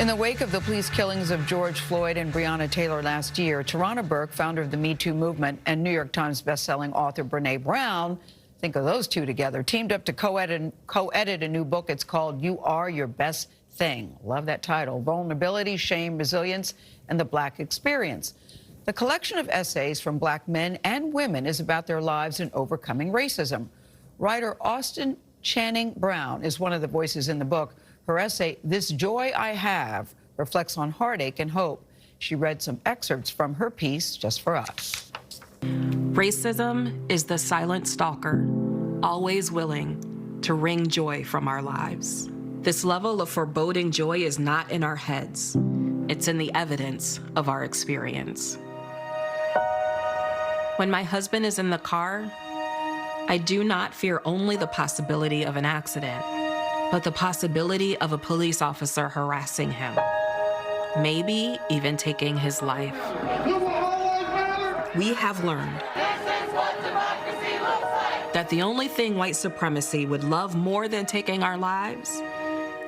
In the wake of the police killings of George Floyd and Breonna Taylor last year, Tarana Burke, founder of the Me Too movement, and New York Times bestselling author Brené Brown, think of those two together, teamed up to co-edit a new book. It's called You Are Your Best Thing. Love that title. Vulnerability, Shame, Resilience, and the Black Experience. The collection of essays from Black men and women is about their lives in overcoming racism. Writer Austin Channing Brown is one of the voices in the book. Her essay, This Joy I Have, reflects on heartache and hope. She read some excerpts from her piece just for us. Racism is the silent stalker, always willing to wring joy from our lives. This level of foreboding joy is not in our heads. It's in the evidence of our experience. When my husband is in the car, I do not fear only the possibility of an accident, but the possibility of a police officer harassing him, maybe even taking his life. We have learned that the only thing white supremacy would love more than taking our lives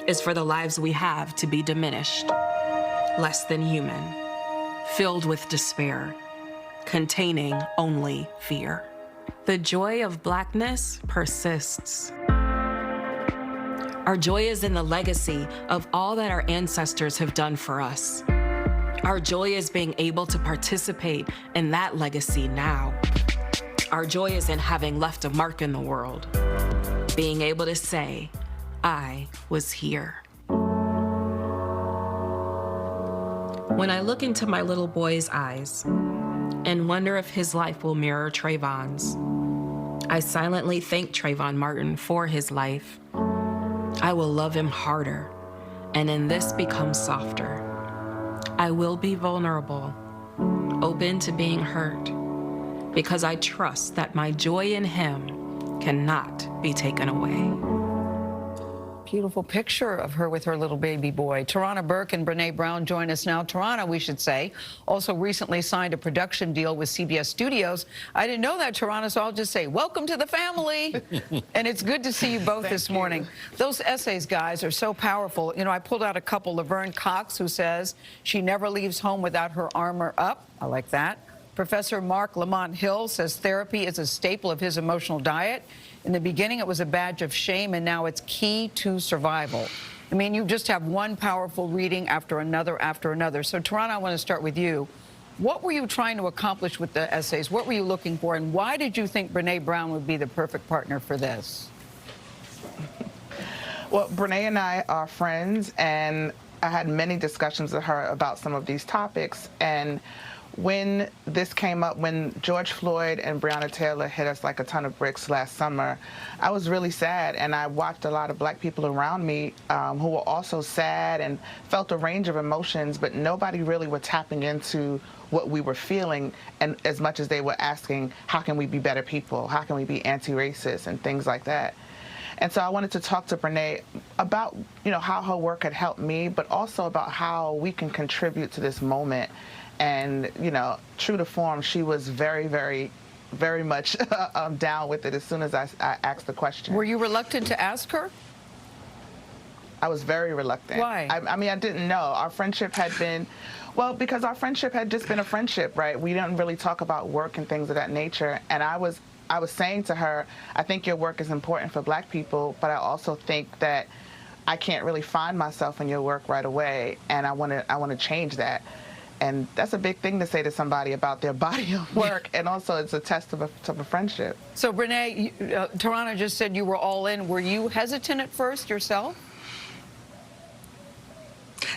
is for the lives we have to be diminished, less than human, filled with despair, containing only fear. The joy of Blackness persists. Our joy is in the legacy of all that our ancestors have done for us. Our joy is being able to participate in that legacy now. Our joy is in having left a mark in the world, being able to say, I was here. When I look into my little boy's eyes and wonder if his life will mirror Trayvon's, I silently thank Trayvon Martin for his life. I will love him harder, and in this become softer. I will be vulnerable, open to being hurt, because I trust that my joy in him cannot be taken away. Beautiful picture of her with her little baby boy. Tarana Burke and Brené Brown join us now. Tarana, we should say, also recently signed a production deal with CBS Studios. I didn't know that, Tarana, so I'll just say welcome to the family. And it's good to see you both this morning. Those essays, guys, are so powerful. You know, I pulled out a couple. Laverne Cox, who says she never leaves home without her armor up. I like that. Professor Mark Lamont Hill says therapy is a staple of his emotional diet. In the beginning, it was a badge of shame, and now it's key to survival. I mean, you just have one powerful reading after another after another. So, Tarana, I want to start with you. What were you trying to accomplish with the essays? What were you looking for, and why did you think Brené Brown would be the perfect partner for this? Well, Brené and I are friends, and I had many discussions with her about some of these topics. And when this came up, when George Floyd and Breonna Taylor hit us like a ton of bricks last summer, I was really sad, and I watched a lot of Black people around me who were also sad and felt a range of emotions, but nobody really was tapping into what we were feeling, and as much as they were asking, how can we be better people? How can we be anti-racist and things like that? And so I wanted to talk to Brené about, you know, how her work had helped me, but also about how we can contribute to this moment. And, you know, true to form, she was very, very, very much down with it as soon as I asked the question. Were you reluctant to ask her? I was very reluctant. Why? I mean, I didn't know. Our friendship had been, well, because our friendship had just been a friendship, right? We didn't really talk about work and things of that nature. And I was saying to her, I think your work is important for Black people, but I also think that I can't really find myself in your work right away, and I want to change that. And that's a big thing to say to somebody about their body of work, and also it's a test of a friendship. So, Brené, Tarana just said you were all in. Were you hesitant at first yourself?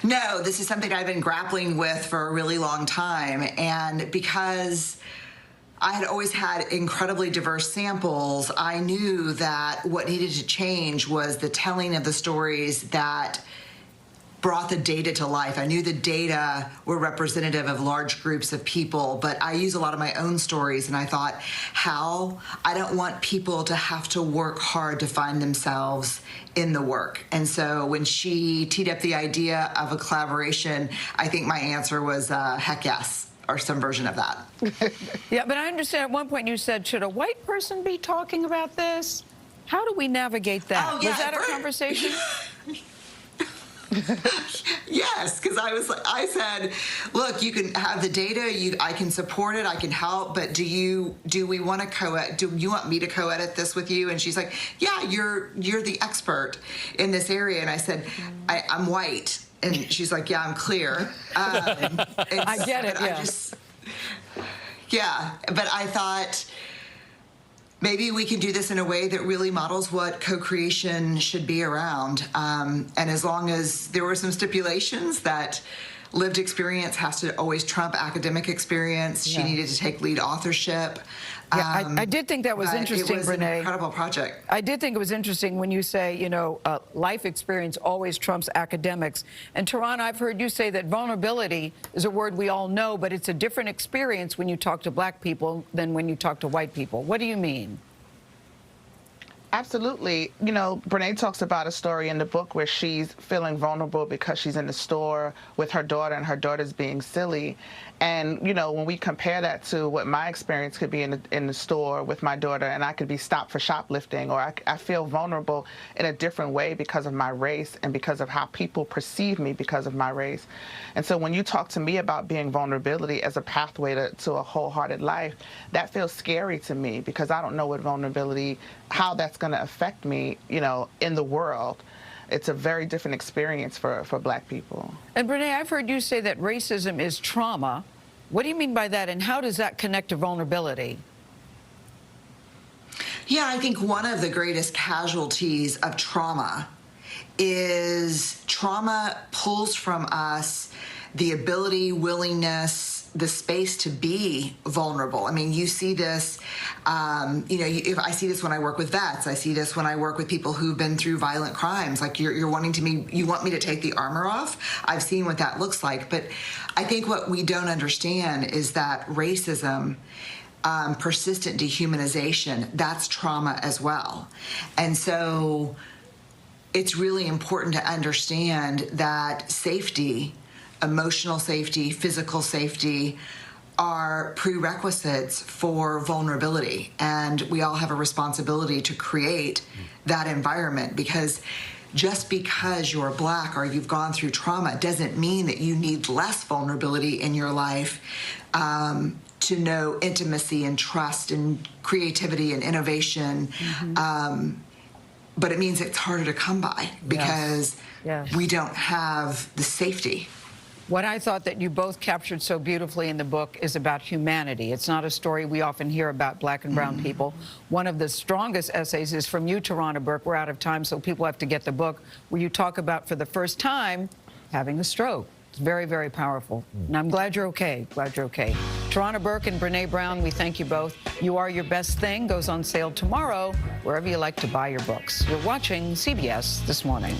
No, this is something I've been grappling with for a really long time, and because I had always had incredibly diverse samples, I knew that what needed to change was the telling of the stories that brought the data to life. I knew the data were representative of large groups of people, but I use a lot of my own stories, and I thought, how? I don't want people to have to work hard to find themselves in the work. And so when she teed up the idea of a collaboration, I think my answer was heck yes, or some version of that. Yeah, but I understand at one point you said, should a white person be talking about this? How do we navigate that? Oh, yeah, Was that a conversation? Yes. I said, look, you can have the data, I can support it, I can help, but do we want to do you want me to co-edit this with you? And she's like, yeah, you're the expert in this area. And I said, I'm white. And she's like, yeah, I'm clear. I get it, yeah. But I thought, maybe we can do this in a way that really models what co-creation should be around. And as long as there were some stipulations that lived experience has to always trump academic experience, she needed to take lead authorship. Yeah, I did think that was interesting, it was Brené. an incredible project. I did think it was interesting when you say, life experience always trumps academics. And Tarana, I've heard you say that vulnerability is a word we all know, but it's a different experience when you talk to black people than when you talk to white people. What do you mean? Absolutely. Brené talks about a story in the book where she's feeling vulnerable because she's in the store with her daughter and her daughter's being silly. And, when we compare that to what my experience could be in the store with my daughter, and I could be stopped for shoplifting, or I feel vulnerable in a different way because of my race and because of how people perceive me because of my race. And so when you talk to me about being vulnerability as a pathway to a wholehearted life, that feels scary to me because I don't know what vulnerability, how that's going to affect me, in the world. It's a very different experience for black people. And Brené, I've heard you say that racism is trauma. What do you mean by that, and how does that connect to vulnerability? Yeah, I think one of the greatest casualties of trauma is trauma pulls from us the ability, willingness, the space to be vulnerable. I mean, you see this, if I see this when I work with vets, I see this when I work with people who've been through violent crimes. Like you want me to take the armor off? I've seen what that looks like. But I think what we don't understand is that racism, persistent dehumanization, that's trauma as well. And so it's really important to understand that safety, emotional safety, physical safety are prerequisites for vulnerability. And we all have a responsibility to create that environment, because just because you're black or you've gone through trauma doesn't mean that you need less vulnerability in your life to know intimacy and trust and creativity and innovation. But it means it's harder to come by because we don't have the safety. What I thought that you both captured so beautifully in the book is about humanity. It's not a story we often hear about black and brown people. One of the strongest essays is from you, Tarana Burke. We're out of time, so people have to get the book, where you talk about, for the first time, having a stroke. It's very, very powerful. And I'm glad you're okay. Glad you're okay. Tarana Burke and Brené Brown, we thank you both. You Are Your Best Thing goes on sale tomorrow, wherever you like to buy your books. You're watching CBS This Morning.